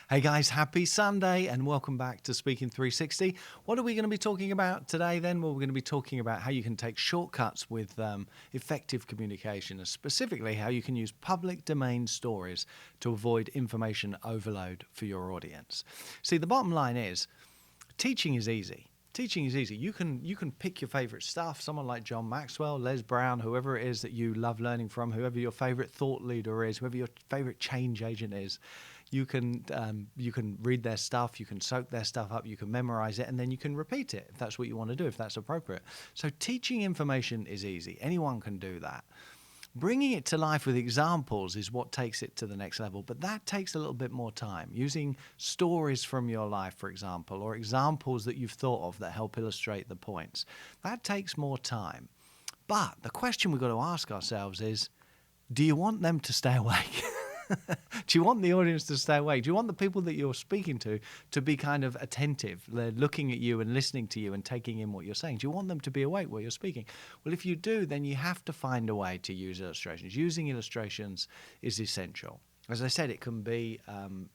Hey guys, happy Sunday and welcome back to Speaking360. What are we going to be talking about today then? Well, we're going to be talking about how you can take shortcuts with effective communication, and specifically how you can use public domain stories to avoid information overload for your audience. See, the bottom line is teaching is easy. Teaching is easy. You can pick your favorite stuff, someone like John Maxwell, Les Brown, whoever it is that you love learning from, whoever your favorite thought leader is, whoever your favorite change agent is. You can read their stuff, you can soak their stuff up, you can memorize it, and then you can repeat it if that's what you want to do, if that's appropriate. So teaching information is easy. Anyone can do that. Bringing it to life with examples is what takes it to the next level, but that takes a little bit more time. Using stories from your life, for example, or examples that you've thought of that help illustrate the points, that takes more time. But the question we've got to ask ourselves is, do you want them to stay awake? Do you want the audience to stay awake? Do you want the people that you're speaking to be kind of attentive? They're looking at you and listening to you and taking in what you're saying. Do you want them to be awake while you're speaking? Well, if you do, then you have to find a way to use illustrations. Using illustrations is essential. As I said, it can be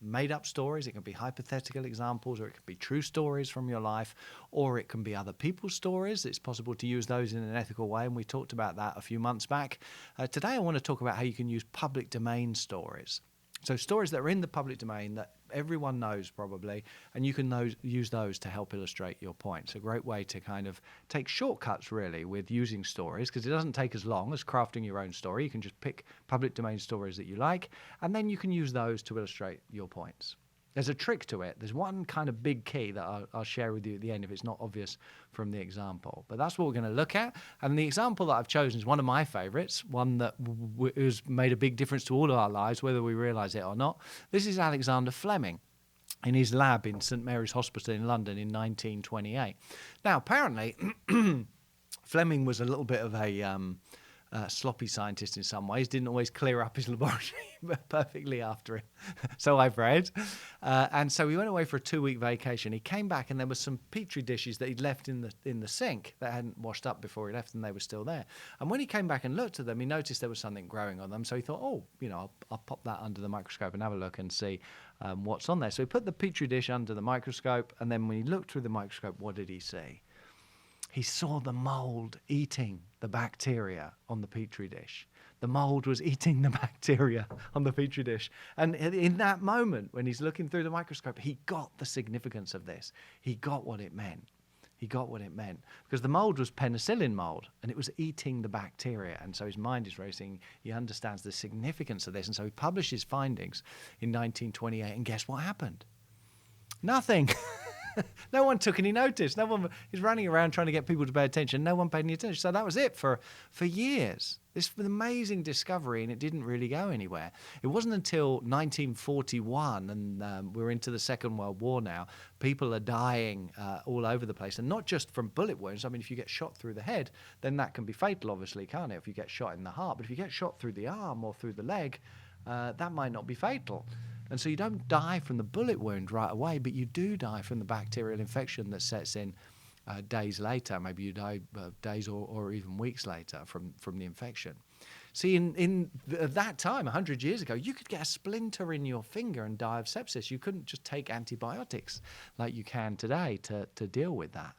made-up stories, it can be hypothetical examples, or it can be true stories from your life, or it can be other people's stories. It's possible to use those in an ethical way, and we talked about that a few months back. Today I want to talk about how you can use public domain stories. So stories that are in the public domain that everyone knows probably, and you can use those to help illustrate your points. A great way to kind of take shortcuts really with using stories, because it doesn't take as long as crafting your own story. You can just pick public domain stories that you like, and then you can use those to illustrate your points. There's a trick to it. There's one kind of big key that I'll share with you at the end if it's not obvious from the example. But that's what we're going to look at. And the example that I've chosen is one of my favorites, one that has made a big difference to all of our lives, whether we realize it or not. This is Alexander Fleming in his lab in St. Mary's Hospital in London in 1928. Now, apparently, Fleming was a little bit of a sloppy scientist in some ways, didn't always clear up his laboratory perfectly after it, so I've read. And so he went away for a 2-week vacation. He came back and there were some petri dishes that he'd left in the sink that hadn't washed up before he left, and they were still there. And when he came back and looked at them, he noticed there was something growing on them. So he thought, I'll pop that under the microscope and have a look and see what's on there. So he put the petri dish under the microscope, and then when he looked through the microscope, what did he see? He saw the mold eating the bacteria on the petri dish. The mold was eating the bacteria on the petri dish. And in that moment, when he's looking through the microscope, he got the significance of this. He got what it meant. He got what it meant. Because the mold was penicillin mold, and it was eating the bacteria. And so his mind is racing. He understands the significance of this. And so he published his findings in 1928. And guess what happened? Nothing. No one took any notice. No one is running around trying to get people to pay attention. No one paid any attention. So that was it for years. This was an amazing discovery, and it didn't really go anywhere. It wasn't until 1941, and we're into the Second World War now, people are dying all over the place, and not just from bullet wounds. I mean, if you get shot through the head, then that can be fatal, obviously, can't it? If you get shot in the heart. But if you get shot through the arm or through the leg, that might not be fatal. And so you don't die from the bullet wound right away, but you do die from the bacterial infection that sets in days later. Maybe you die days or even weeks later from the infection. See, at that time, 100 years ago, you could get a splinter in your finger and die of sepsis. You couldn't just take antibiotics like you can today to deal with that.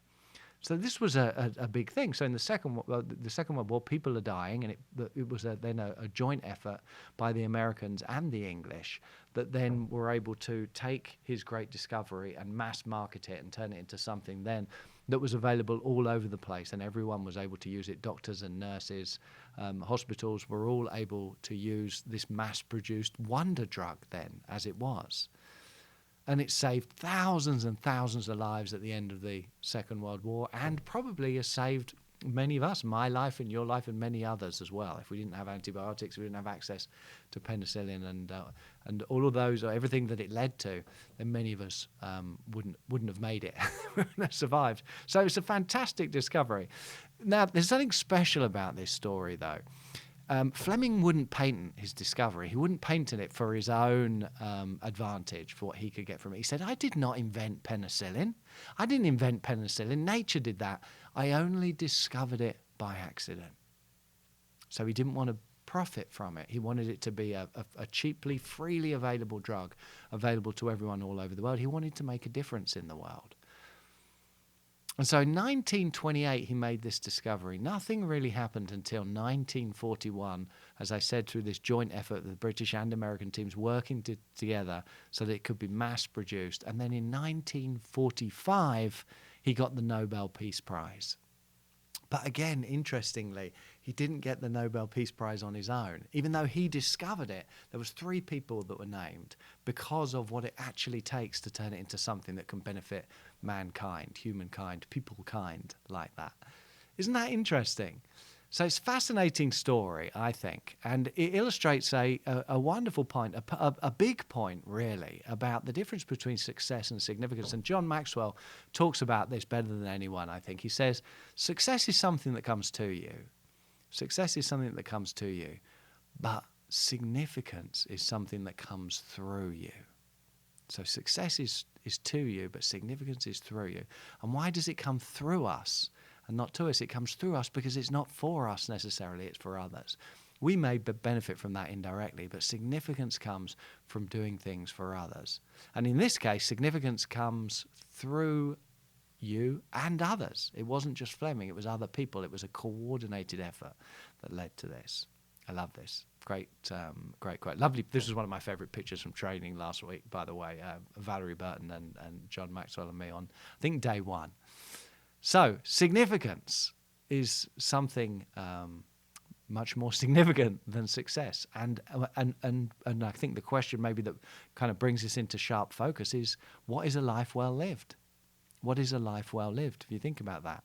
So this was a big thing. So in the Second World War, people are dying, and it was then a joint effort by the Americans and the English that then were able to take his great discovery and mass market it and turn it into something then that was available all over the place, and everyone was able to use it. Doctors and nurses, hospitals were all able to use this mass-produced wonder drug then, as it was. And it saved thousands and thousands of lives at the end of the Second World War, and probably has saved many of us, my life and your life and many others as well. If we didn't have antibiotics, we didn't have access to penicillin and all of those, or everything that it led to, then many of us wouldn't have made it, wouldn't have survived. So it's a fantastic discovery. Now, there's something special about this story, though. Fleming wouldn't patent his discovery. He wouldn't patent it for his own advantage, for what he could get from it. He said, I did not invent penicillin. I didn't invent penicillin. Nature did that. I only discovered it by accident. So he didn't want to profit from it. He wanted it to be a cheaply, freely available drug, available to everyone all over the world. He wanted to make a difference in the world. And so in 1928, he made this discovery. Nothing really happened until 1941, as I said, through this joint effort of the British and American teams working together so that it could be mass-produced. And then in 1945, he got the Nobel Peace Prize. But again, interestingly, he didn't get the Nobel Peace Prize on his own. Even though he discovered it, there was 3 people that were named because of what it actually takes to turn it into something that can benefit mankind, humankind, peoplekind like that. Isn't that interesting? So it's a fascinating story, I think, and it illustrates a wonderful point, a big point, really, about the difference between success and significance. And John Maxwell talks about this better than anyone, I think. He says, success is something that comes to you. Success is something that comes to you, but significance is something that comes through you. So success is to you, but significance is through you. And why does it come through us and not to us? It comes through us because it's not for us necessarily, it's for others. We may benefit from that indirectly, but significance comes from doing things for others. And in this case, significance comes through you and others. It wasn't just Fleming, it was other people. It was a coordinated effort that led to this. I love this. Great quote. Lovely. This was one of my favourite pictures from training last week, by the way. Valerie Burton and John Maxwell and me on, I think, day 1. So significance is something much more significant than success. And I think the question maybe that kind of brings us into sharp focus is, what is a life well lived? What is a life well lived? If you think about that.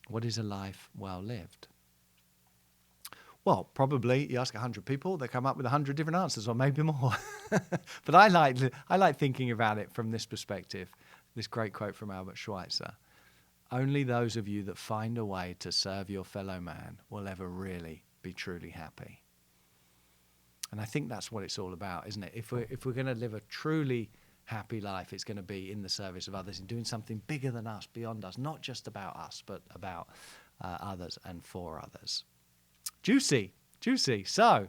What is a life well lived? Well, probably you ask 100 people, they come up with 100 different answers, or maybe more. But I like thinking about it from this perspective. This great quote from Albert Schweitzer: "Only those of you that find a way to serve your fellow man will ever really be truly happy." And I think that's what it's all about, isn't it? If we're going to live a truly happy life, it's going to be in the service of others and doing something bigger than us, beyond us, not just about us, but about others and for others. Juicy. So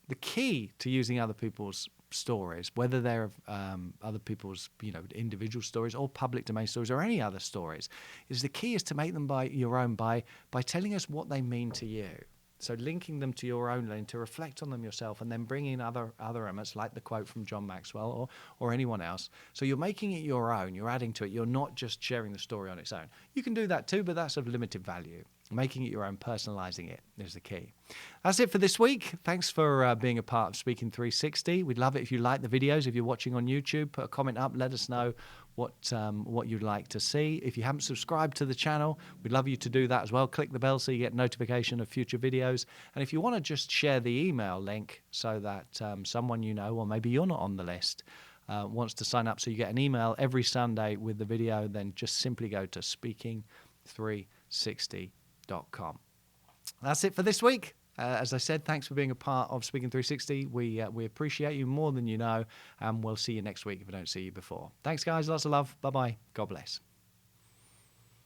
the key to using other people's stories, whether they're other people's individual stories or public domain stories or any other stories, is the key is to make them your own by telling us what they mean to you. So linking them to your own lane, to reflect on them yourself, and then bring in other elements like the quote from John Maxwell or anyone else. So you're making it your own, you're adding to it, you're not just sharing the story on its own. You can do that too, but that's of limited value. Making it your own, personalizing it is the key. That's it for this week. Thanks for being a part of Speaking360. We'd love it if you like the videos. If you're watching on YouTube, put a comment up, let us know what you'd like to see. If you haven't subscribed to the channel, we'd love you to do that as well. Click the bell so you get notification of future videos. And if you want to just share the email link so that someone you know, or maybe you're not on the list, wants to sign up so you get an email every Sunday with the video, then just simply go to Speaking360.com. That's it for this week. As I said, thanks for being a part of Speaking360. We appreciate you more than you know, and we'll see you next week if I don't see you before. Thanks, guys. Lots of love. Bye-bye. God bless.